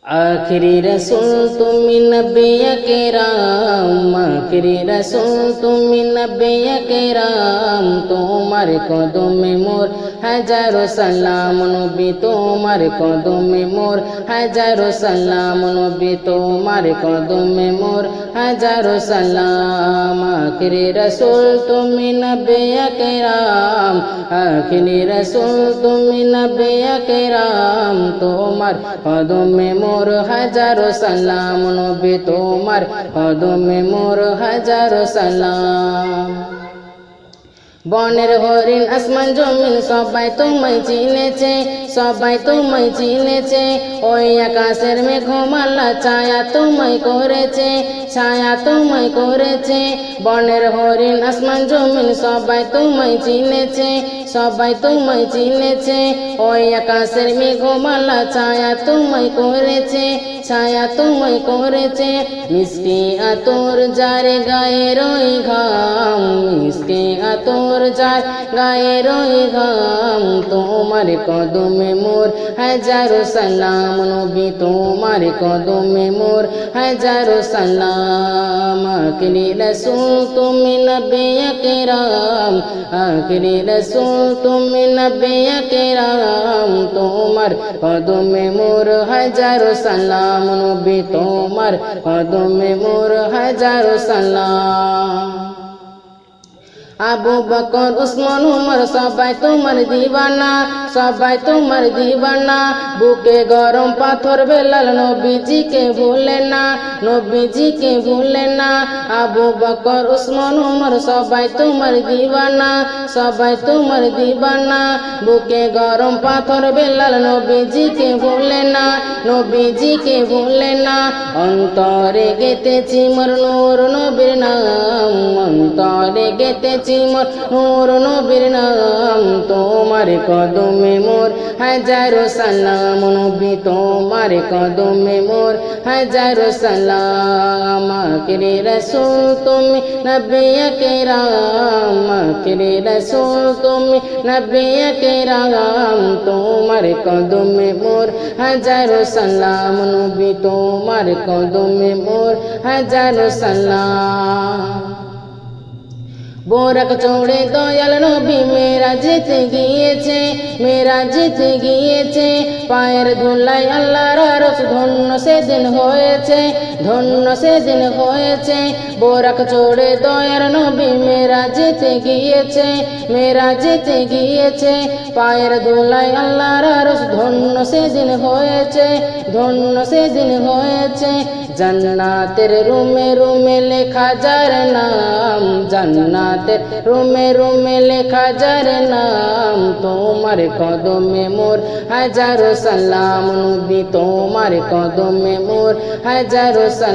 आखिरी रसूल तुमी नबिया केराम, आखिरी रसूल तुमी नबिया केराम। তোমার কদমে মোর হাজারো সালাম নবী, তোমার কদমে মোর হাজারো সালাম নবী, তোমার কদমে মোর হাজারো সালাম। আখিরি রসুল তুমি নবিয়া কেরাম, আখিরি রসুল তুমি নবিয়া কেরাম। তোমার কদমে মোর হাজারো সালাম নবী, তোমার কদমে মোর হাজারো সালাম। বনের হরিণ আসমান জমিন সবাই তোমায় চিনেছে, সবাই তোমায় চিনেছে। ওই আকাশের মেঘমালা ছায়া তোমায় করেছে, ছায়া তোমায় করেছে। বনের হরিণ আসমান জমিন সবাই তোমায় চিনেছে, সবাই তোমায় চিনেছে। ওই আকাশের মেঘমালা ছায়া তোমায় করেছে, ছায়া তোমায় করেছে। মিষ্টি আতর যারে গায়ে রই ঘাম, মিষ্টি আতর যার গায়ে রই ঘাম। তোমার কদমে মোর হাজারো সালাম নবী, তোমার কদমে মোর হাজারো সালাম। আখিরি রসুল তুমি নবিয়া কেরাম, আখিরি রসুল তুমি নবিয়া কেরাম। তোমার কদমে মোর হাজারো সালাম নবী, তোমার কদমে মোর হাজারো সালাম। আবু বকর উসমান উমর সবাই তোমার দিওয়ানা, সবাই তোমার দিওয়ানা। বুকে গরম পাথর বেলাল নবীজিকে ভুলে না, নবীজিকে ভুলে না। আবু বকর উসমান উমর সবাই তোমার দিওয়ানা, সবাই তোমার দিওয়ানা। বুকে গরম পাথর বেলাল নবীজিকে ভুলে না, নবীজিকে ভুলে না। অন্তরে গেতেছি মোর নূর নবীর নাম, অন্তরে গেতেছি মোর নূর নবীর নাম। তোমার কদমে মোর হাজারো সালাম নবী, তোমার কদমে মোর হাজারো সালাম। আখিরি রসুল তুমি নবিয়া কেরাম, আখিরি রসুল তুমি নবিয়া কেরাম। তোমার কদমে মোর হাজারো সালাম নবী, তোমার কদমে মোর হাজারো সালাম। বোরাক চড়ে দয়াল নবী মেরা যেতে গিয়েছে, মেরা যেতে গিয়েছে। পায়ের ধুলায় আল্লাহর আরশ ধন্য সেদিন হয়েছে, ধন্য সেদিন হয়েছে। বোরাক চড়ে দয়াল নবী মেরা যেতে গিয়েছে, মেরা যেতে গিয়েছে। পায়ের ধুলায় আল্লাহর আরশ ধন্য সেদিন হয়েছে, ধন্য সেদিন হয়েছে। জান্নাতের রুমে রুমে লেখা যার নাম, জান্নাতের রুমে রুমে লেখা যার নাম। তোমার কদমে মোর হাজারো সালাম নবী, তোমার কদমে মোর হাজারো সালাম।